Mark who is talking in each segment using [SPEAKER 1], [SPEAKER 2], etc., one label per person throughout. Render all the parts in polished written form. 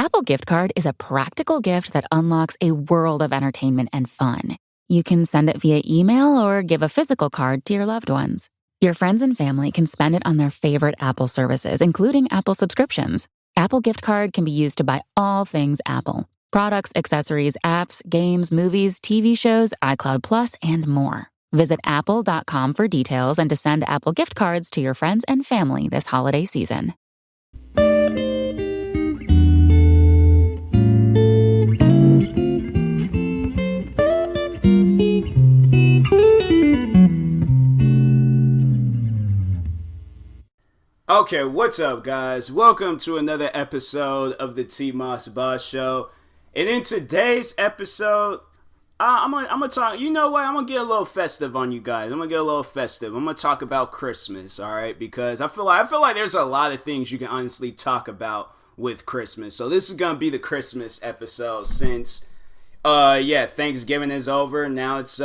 [SPEAKER 1] Apple Gift Card is a practical gift that unlocks a world of entertainment and fun. You can send it via email or give a physical card to your loved ones. Your friends and family can spend it on their favorite Apple services, including Apple subscriptions. Apple Gift Card can be used to buy all things Apple. Products, accessories, apps, games, movies, TV shows, iCloud Plus, and more. Visit apple.com for details and to send Apple Gift Cards to your friends and family this holiday season.
[SPEAKER 2] Okay, what's up, guys? Welcome to another episode of the TMossBoss Show. And in today's episode, I'm gonna talk. You know what? I'm gonna get a little festive on you guys. I'm gonna talk about Christmas, all right? Because I feel like there's a lot of things you can honestly talk about with Christmas. So this is gonna be the Christmas episode since, Thanksgiving is over. Now it's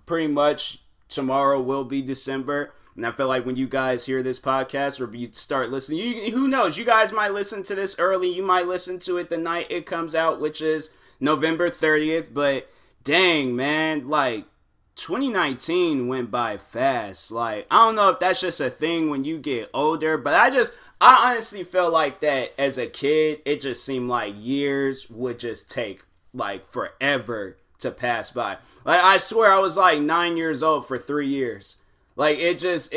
[SPEAKER 2] pretty much tomorrow will be December. And I feel like when you guys hear this podcast or you start listening, who knows? You guys might listen to this early. You might listen to it the night it comes out, which is November 30th. But dang, man, like 2019 went by fast. Like, I don't know if that's just a thing when you get older, but I honestly feel like that as a kid, it just seemed like years would just take like forever to pass by. Like, I swear I was like 9 years old for 3 years. Like, it just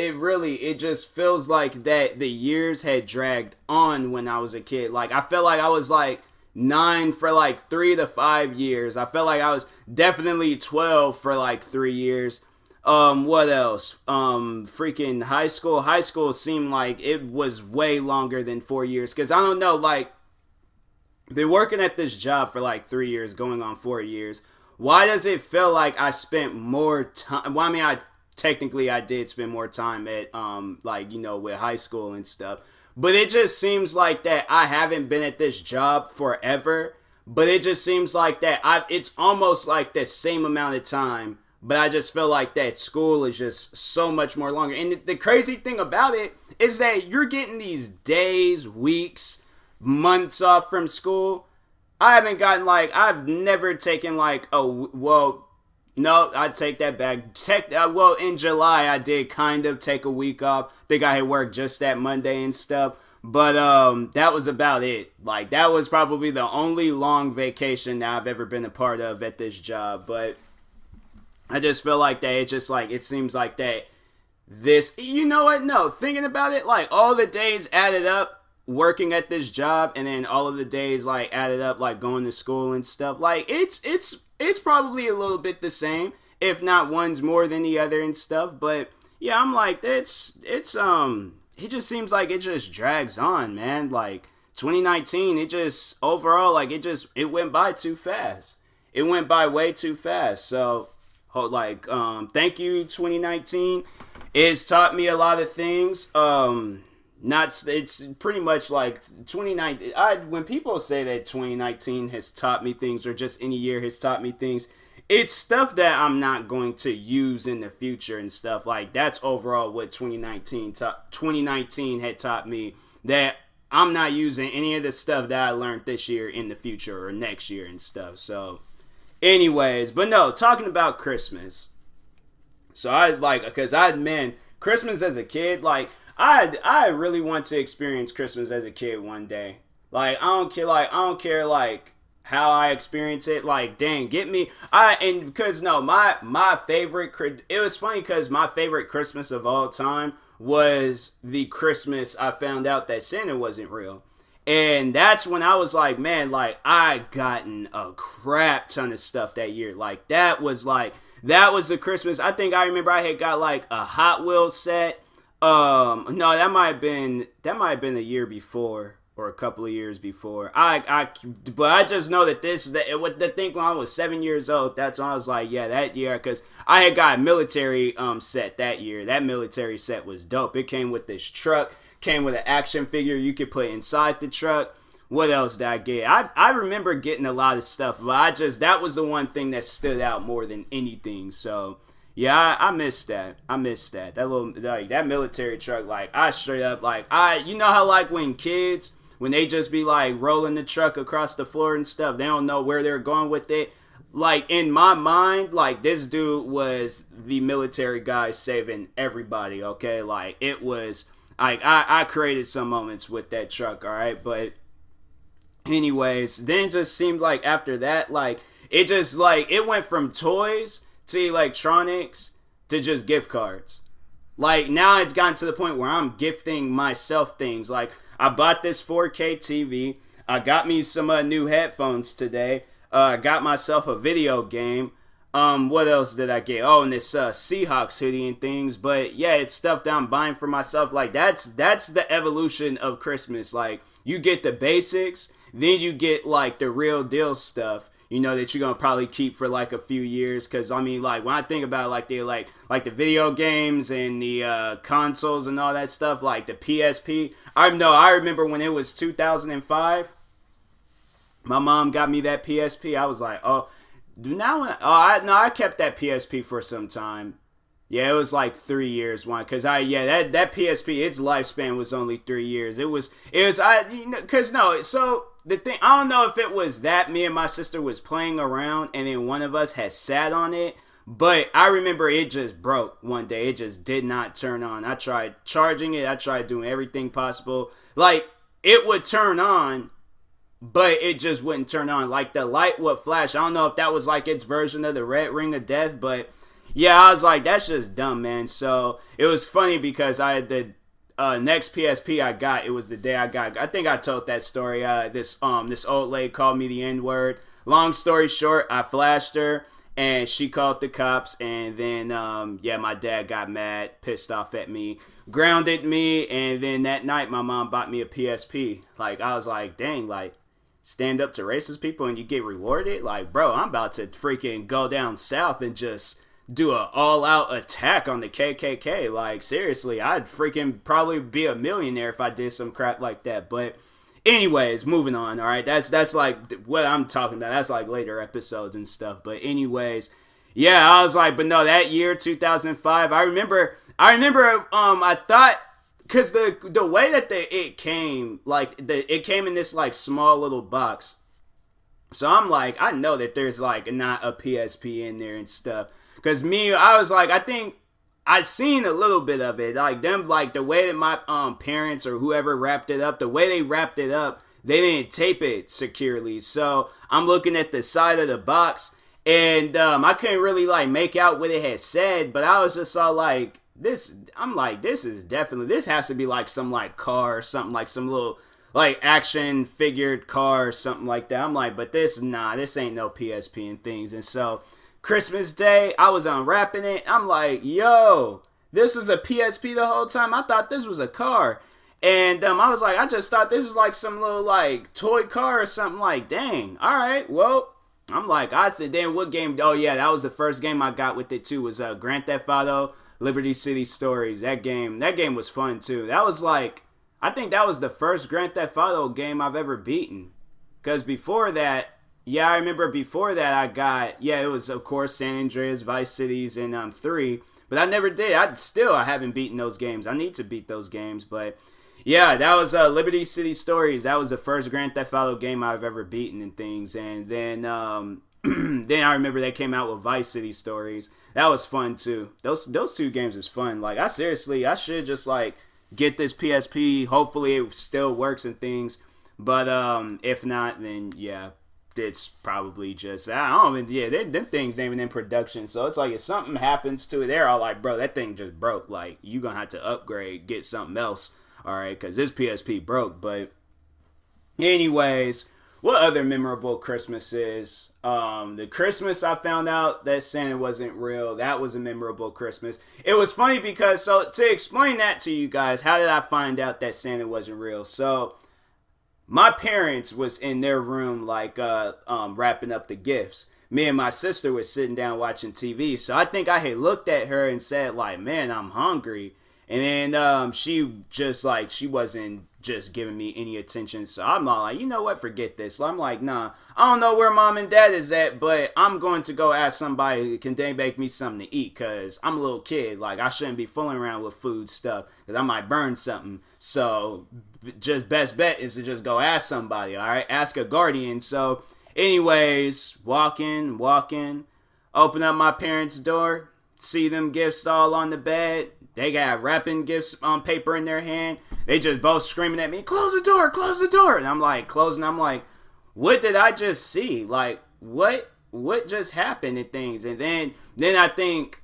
[SPEAKER 2] feels like that the years had dragged on when I was a kid. Like, I felt like I was like 9 for like 3 to 5 years. I felt like I was definitely 12 for like 3 years. What else? Freaking high school. High school seemed like it was way longer than 4 years. Cause I don't know, like, been working at this job for like 3 years, going on 4 years. Why does it feel like I spent more time? Well, I mean, I did spend more time at, with high school and stuff. But it just seems like that I haven't been at this job forever. But it just seems like that it's almost like the same amount of time. But I just feel like that school is just so much more longer. And the crazy thing about it is that you're getting these days, weeks, months off from school. I've never taken no, I take that back. In July, I did kind of take a week off. Think I had worked just that Monday and stuff. But that was about it. Like, that was probably the only long vacation that I've ever been a part of at this job. But I just feel like that it seems like that this, you know what? No, thinking about it, like, all the days added up working at this job and then all of the days, like, added up, like, going to school and stuff. Like, it's probably a little bit the same, if not one's more than the other and stuff. But yeah, I'm like, it just seems like it just drags on, man. Like 2019, it went by too fast. It went by way too fast. So thank you, 2019. It's taught me a lot of things. It's pretty much like 2019. When people say that 2019 has taught me things, or just any year has taught me things, it's stuff that I'm not going to use in the future and stuff. Like, that's overall what 2019 had taught me, that I'm not using any of the stuff that I learned this year in the future or next year and stuff. So anyways, but no, talking about Christmas. So Christmas as a kid, like, I really want to experience Christmas as a kid one day. Like, I don't care how I experience it. Like, dang, get me. My favorite, it was funny because my favorite Christmas of all time was the Christmas I found out that Santa wasn't real. And that's when I was like, man, like, I gotten a crap ton of stuff that year. Like, that was the Christmas. I think I remember I had got like a Hot Wheels set. No, that might have been a year before or a couple of years before. But I just know that when I was 7 years old, that's when I was like, yeah, that year, because I had got a military set that year. That military set was dope. It came with this truck, came with an action figure you could put inside the truck. What else did I get? I remember getting a lot of stuff, but that was the one thing that stood out more than anything. So yeah, I missed that. That little, like, that military truck, like, I straight up, like, you know how, like, when kids, when they just be like rolling the truck across the floor and stuff. They don't know where they're going with it. Like, in my mind, like, this dude was the military guy saving everybody, okay? Like, it was, like, I created some moments with that truck, all right? But anyways, then it just seemed like after that, like, it just, like, it went from toys to electronics to just gift cards. Like, now it's gotten to the point where I'm gifting myself things. Like, I bought this 4K TV. I got me some new headphones today. I got myself a video game. What else did I get? Oh, and this Seahawks hoodie and things. But yeah, it's stuff that I'm buying for myself. Like, that's the evolution of Christmas. Like, you get the basics, then you get like the real deal stuff. You know, that you're gonna probably keep for like a few years. Cause I mean, like, when I think about like the video games and the consoles and all that stuff, like the PSP. I remember when it was 2005. My mom got me that PSP. I was like, I kept that PSP for some time. Yeah, it was like 3 years that PSP, its lifespan was only 3 years. So the thing, I don't know if it was that me and my sister was playing around and then one of us had sat on it, but I remember it just broke one day. It just did not turn on. I tried charging it. I tried doing everything possible. Like, it would turn on, but it just wouldn't turn on. Like, the light would flash. I don't know if that was like its version of the red ring of death, but yeah, I was like, that's just dumb, man. So it was funny because I had the next PSP I got. It was the day I think I told that story. This old lady called me the N-word. Long story short, I flashed her and she called the cops, and then my dad got mad, pissed off at me, grounded me, and then that night my mom bought me a PSP. Like, I was like, dang, like, stand up to racist people and you get rewarded? Like, bro, I'm about to freaking go down south and just do a all-out attack on the KKK. Like, seriously, I'd freaking probably be a millionaire if I did some crap like that. But anyways, moving on, all right? That's like what I'm talking about. That's like later episodes and stuff. But anyways, yeah, I was like, but no, that year, 2005, I remember, I thought, because the way that it came, like, it came in this, like, small little box. So I'm like, I know that there's, like, not a PSP in there and stuff. Because I was like, I think I seen a little bit of it. Like, them, like, the way that my parents or whoever wrapped it up, the way they wrapped it up, they didn't tape it securely. So I'm looking at the side of the box, and I couldn't really, like, make out what it had said. But I was just all like, this has to be like some like car or something, like some little like action figured car or something like that. I'm like, but this ain't no PSP and things. And so Christmas Day, I was unwrapping it. I'm like, yo, this was a PSP the whole time. I thought this was a car. And I was like, I just thought this was like some little like toy car or something. Like, dang, all right, well, I'm like, I said, then what game? Oh yeah, that was the first game I got with it too. Was Grand Theft Auto Liberty City Stories. That game was fun too. That was like, I think that was the first Grand Theft Auto game I've ever beaten. Because before that, yeah, I remember before that I got, it was of course San Andreas, Vice Cities, and 3. But I never did. I haven't beaten those games. I need to beat those games. But yeah, that was Liberty City Stories. That was the first Grand Theft Auto game I've ever beaten and things. And then then I remember they came out with Vice City Stories. That was fun too. Those two games is fun. Like, I should just like get this PSP. Hopefully it still works and things. But if not, then yeah, it's probably just, I don't even, yeah, them things ain't even in production. So it's like, if something happens to it, they're all like, bro, that thing just broke. Like, you gonna have to upgrade, get something else. All right, because this PSP broke. But anyways, what other memorable Christmases? The Christmas I found out that Santa wasn't real. That was a memorable Christmas. It was funny because, so to explain that to you guys, how did I find out that Santa wasn't real? So my parents was in their room, like, wrapping up the gifts. Me and my sister was sitting down watching TV. So I think I had looked at her and said, like, man, I'm hungry. And then she just, like, she wasn't just giving me any attention. So I'm not like, you know what, forget this. I'm like, nah, I don't know where mom and dad is at, but I'm going to go ask somebody, can they make me something to eat? Because I'm a little kid. Like, I shouldn't be fooling around with food stuff because I might burn something. So just best bet is to just go ask somebody, all right? Ask a guardian. So anyways, walking, open up my parents' door, see them gifts all on the bed. They got wrapping gifts on paper in their hand. They just both screaming at me, close the door, close the door. And I'm like, closing. I'm like, what did I just see? Like, what just happened and things? And then I think,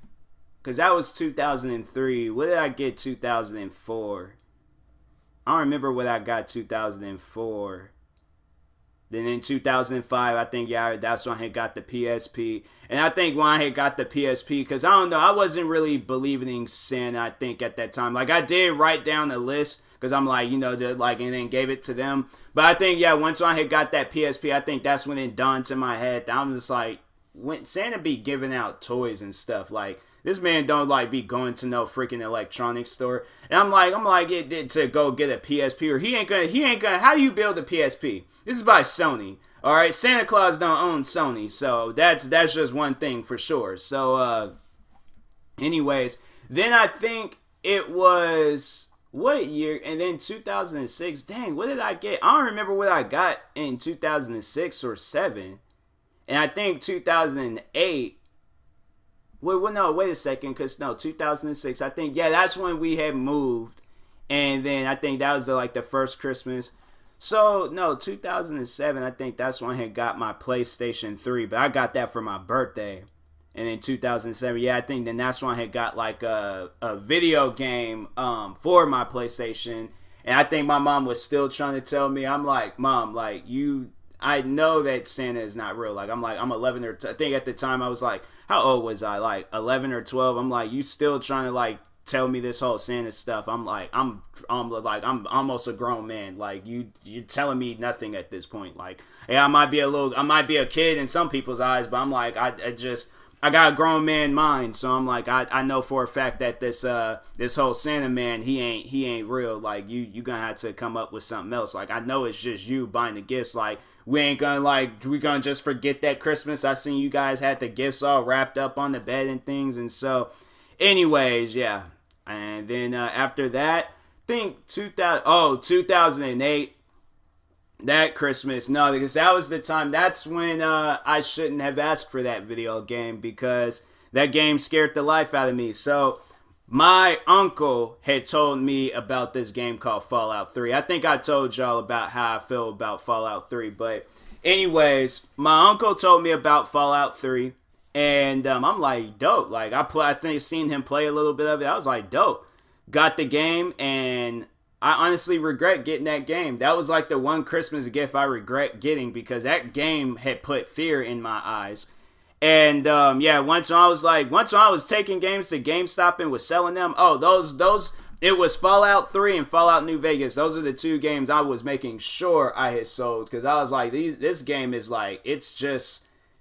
[SPEAKER 2] because that was 2003. What did I get 2004? I don't remember what I got 2004. Then in 2005, I think, yeah, that's when I had got the PSP. And I think when I had got the PSP, because I don't know, I wasn't really believing in Santa, I think, at that time. Like, I did write down a list, because I'm like, you know, and then gave it to them. But I think, yeah, once I had got that PSP, I think that's when it dawned to my head. I'm just like, when Santa be giving out toys and stuff, like, this man don't like be going to no freaking electronics store. And I'm like, it did to go get a PSP, or he ain't gonna, how do you build a PSP? This is by Sony. All right, Santa Claus don't own Sony, so that's just one thing for sure. So, anyways, then I think it was what year? And then 2006. Dang, what did I get? I don't remember what I got in 2006 or 7. And I think 2008. Wait a second, because no, 2006. I think, yeah, that's when we had moved, and then I think that was the first Christmas. So, no, 2007, I think that's when I had got my PlayStation 3, but I got that for my birthday. And in 2007, yeah, I think then that's when I had got a video game for my PlayStation. And I think my mom was still trying to tell me, I'm like, Mom, like, I know that Santa is not real. Like, I'm 11 or I think at the time I was like, how old was I? Like 11 or 12. I'm like, you still trying to tell me this whole Santa stuff? I'm like, I'm almost a grown man. Like, you're telling me nothing at this point. Like, yeah, I might be a kid in some people's eyes, but I'm like, I got a grown man mind, so I'm like, I know for a fact that this whole Santa man, he ain't real. Like, you gonna have to come up with something else. Like, I know it's just you buying the gifts. Like, we ain't gonna we gonna just forget that Christmas. I seen you guys had the gifts all wrapped up on the bed and things. And so, anyways, yeah. And then after that, I think 2008. That Christmas, no, because that was the time. That's when I shouldn't have asked for that video game, because that game scared the life out of me. So my uncle had told me about this game called Fallout 3. I think I told y'all about how I feel about Fallout 3. But anyways, my uncle told me about Fallout 3. And I'm like, dope. Like, I think seen him play a little bit of it. I was like, dope. Got the game, and I honestly regret getting that game. That was the one Christmas gift I regret getting, because that game had put fear in my eyes. And yeah, once I was taking games to GameStop and was selling them, it was Fallout 3 and Fallout New Vegas. Those are the two games I was making sure I had sold, because I was like, this game is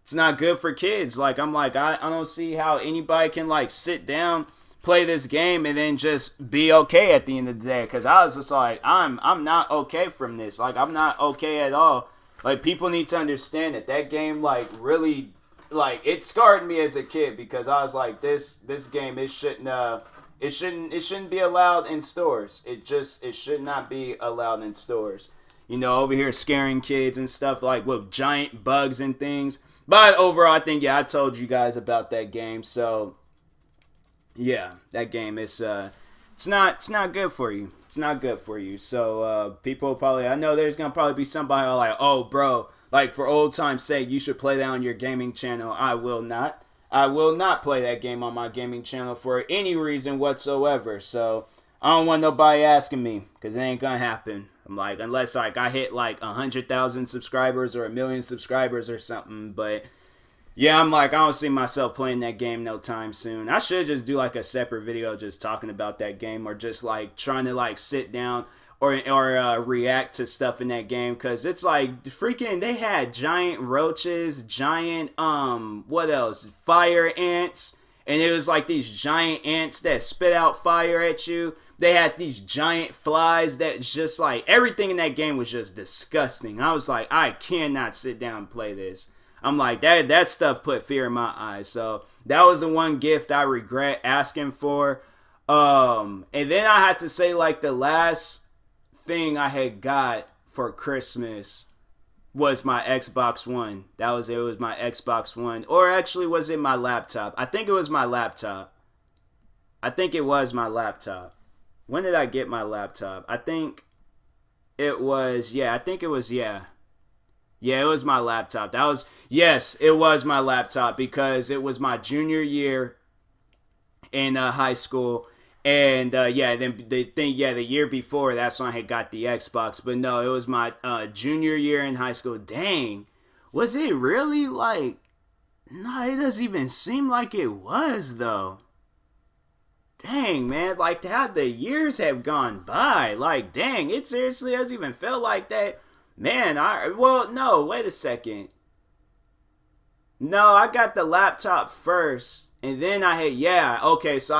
[SPEAKER 2] it's not good for kids. Like, I'm like, I don't see how anybody can sit down, play this game, and then just be okay at the end of the day. Because I was just like, I'm not okay from this. Like, I'm not okay at all. Like, people need to understand that game really it scarred me as a kid, because I was like, this game, it shouldn't be allowed in stores. It should not be allowed in stores. You know, over here scaring kids and stuff with giant bugs and things. But overall, I think, yeah, I told you guys about that game. So yeah, that game is it's not good for you. It's not good for you. So people probably, I know there's gonna probably be somebody like, oh bro, for old time's sake, you should play that on your gaming channel. I will not. I will not play that game on my gaming channel for any reason whatsoever. So I don't want nobody asking me, because it ain't gonna happen. I'm like, unless I hit 100,000 subscribers or 1,000,000 subscribers or something. But yeah, I'm like, I don't see myself playing that game no time soon. I should just do a separate video just talking about that game, or just trying to sit down or react to stuff in that game, because it's freaking, they had giant roaches, giant what else, fire ants, and it was these giant ants that spit out fire at you. they had these giant flies that's just like, everything in that game was just disgusting. I was like, I cannot sit down and play this. I'm like, that stuff put fear in my eyes. So that was the one gift I regret asking for. And then I had to say, like, the last thing I had got for Christmas was my Xbox One. It was my Xbox One. Or actually, was it my laptop? I think it was my laptop. When did I get my laptop? I think it was, yeah. Yeah, it was my laptop. It was my laptop because it was my junior year in high school. And then the year before, that's when I had got the Xbox. But no, it was my junior year in high school. Dang, was it really like? No, it doesn't even seem like it was though. Dang, man, like how the years have gone by. Like, dang, it seriously doesn't even feel like that. Man, no, wait a second. No, I got the laptop first, and then so I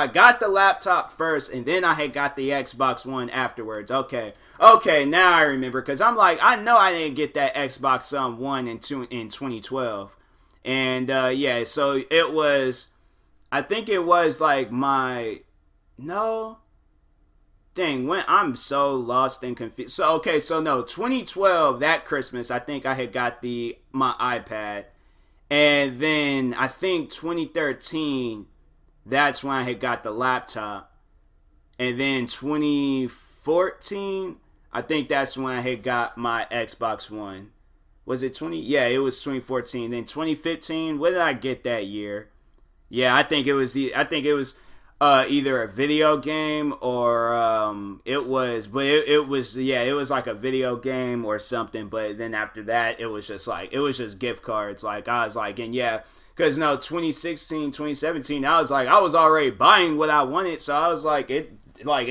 [SPEAKER 2] got the laptop first, and then I had got the Xbox One afterwards. Okay, now I remember, because I'm like, I know I didn't get that Xbox One in 2012. And, so it was, I think it was like no, dang, when I'm so lost and confused. So, 2012, that Christmas, I think I had got my iPad. And then I think 2013, that's when I had got the laptop. And then 2014, I think that's when I had got my Xbox One. Was it 20? Yeah, it was 2014. Then 2015, what did I get that year? Yeah, I think it was either a video game or it was like a video game or something. But then after that, it was just gift cards. Like, I was like, and yeah, because 2016, 2017, I was already buying what I wanted. So I was like, it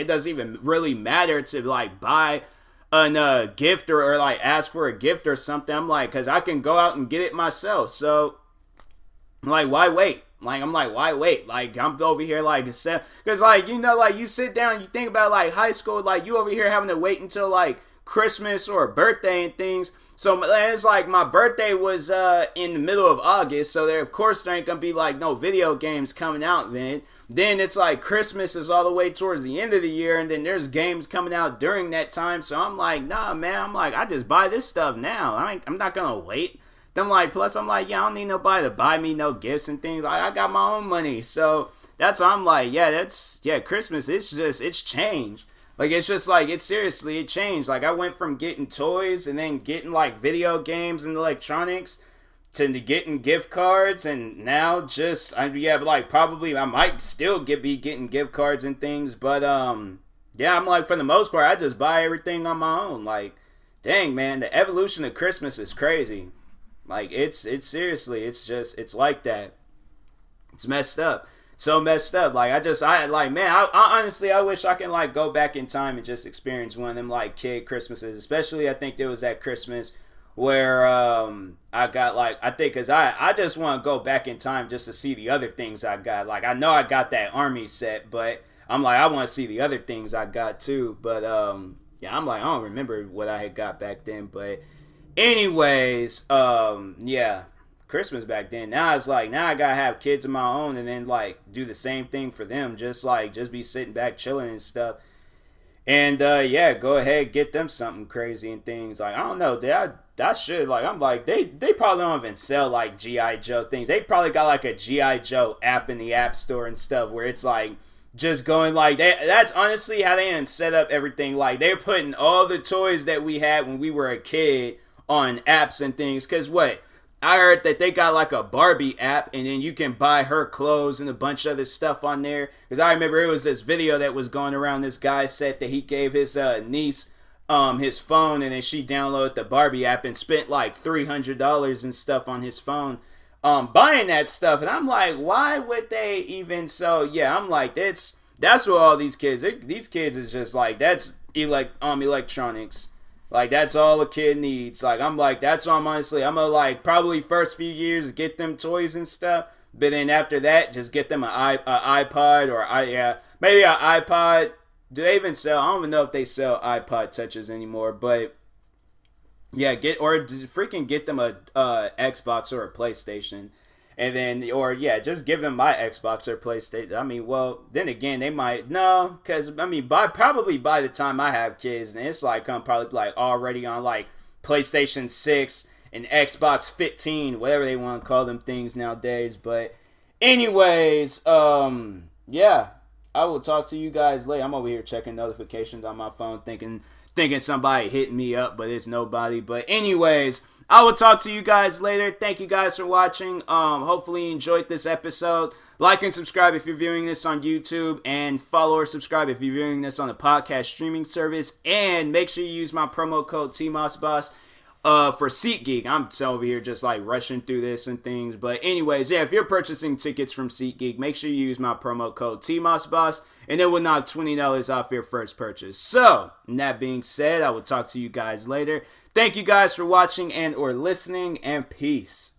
[SPEAKER 2] doesn't even really matter to like buy a gift or like ask for a gift or something. I'm like, because I can go out and get it myself. So I'm like, why wait? Like, I'm like, why wait? Like, I'm over here, like, because, like, like, you sit down and you think about, like, high school, like, you over here having to wait until, like, Christmas or birthday and things. So, it's like, my birthday was in the middle of August, so there, of course, there ain't gonna be, like, no video games coming out then. Then it's, like, Christmas is all the way towards the end of the year, and then there's games coming out during that time. So, I'm like, nah, man, I'm like, I just buy this stuff now. I'm not gonna wait. I'm like, plus I'm like, yeah, I don't need nobody to buy me no gifts and things. I got my own money. So that's why I'm like, Christmas, it's changed. Like, it's just like, it changed. Like, I went from getting toys and then getting like video games and electronics to getting gift cards, and now but like probably I might still be getting gift cards and things, but I'm like, for the most part, I just buy everything on my own. Like, dang, man, the evolution of Christmas is crazy. Like, it's seriously, it's like that. It's messed up. So messed up. Like, I honestly, I wish I can, like, go back in time and just experience one of them, like, kid Christmases. Especially, I think there was that Christmas where, I got, like, I think, because I just want to go back in time just to see the other things I got. Like, I know I got that army set, but I'm like, I want to see the other things I got, too. But, I'm like, I don't remember what I had got back then, but anyways, Christmas back then. Now it's like, now I gotta have kids of my own and then like do the same thing for them. Just be sitting back chilling and stuff. And go ahead, get them something crazy and things. Like, I don't know, I should, like, I'm like, they probably don't even sell like G.I. Joe things. They probably got like a G.I. Joe app in the app store and stuff where it's like just going like that's honestly how they set up everything. Like, they're putting all the toys that we had when we were a kid on apps and things. Because what I heard, that they got like a Barbie app, and then you can buy her clothes and a bunch of other stuff on there. Because I remember it was this video that was going around. This guy said that he gave his niece his phone, and then she downloaded the Barbie app and spent like $300 and stuff on his phone buying that stuff. And I'm like, why would they even? So yeah, I'm like, that's what all these kids is just like, that's electronics. Like, that's all a kid needs. Like, I'm like, that's why I'm gonna like probably first few years get them toys and stuff, but then after that, just get them an iPod or maybe an iPod, do they even sell? I don't even know if they sell iPod touches anymore, but yeah, freaking get them a Xbox or a PlayStation, and then just give them my Xbox or PlayStation. I mean, well, then again, they might no, because I mean, probably by the time I have kids, and it's like I'm probably like already on like PlayStation 6 and Xbox 15, whatever they want to call them things nowadays. But anyways, yeah, I will talk to you guys later. I'm over here checking notifications on my phone, thinking somebody hit me up, but it's nobody. But anyways, I will talk to you guys later. Thank you guys for watching. Hopefully you enjoyed this episode. Like and subscribe if you're viewing this on YouTube, and follow or subscribe if you're viewing this on a podcast streaming service. And make sure you use my promo code TMossBoss for SeatGeek. I'm so over here just like rushing through this and things. But anyways, yeah, if you're purchasing tickets from SeatGeek, make sure you use my promo code TMossBoss, and it will knock $20 off your first purchase. So, that being said, I will talk to you guys later. Thank you guys for watching and or listening, and peace.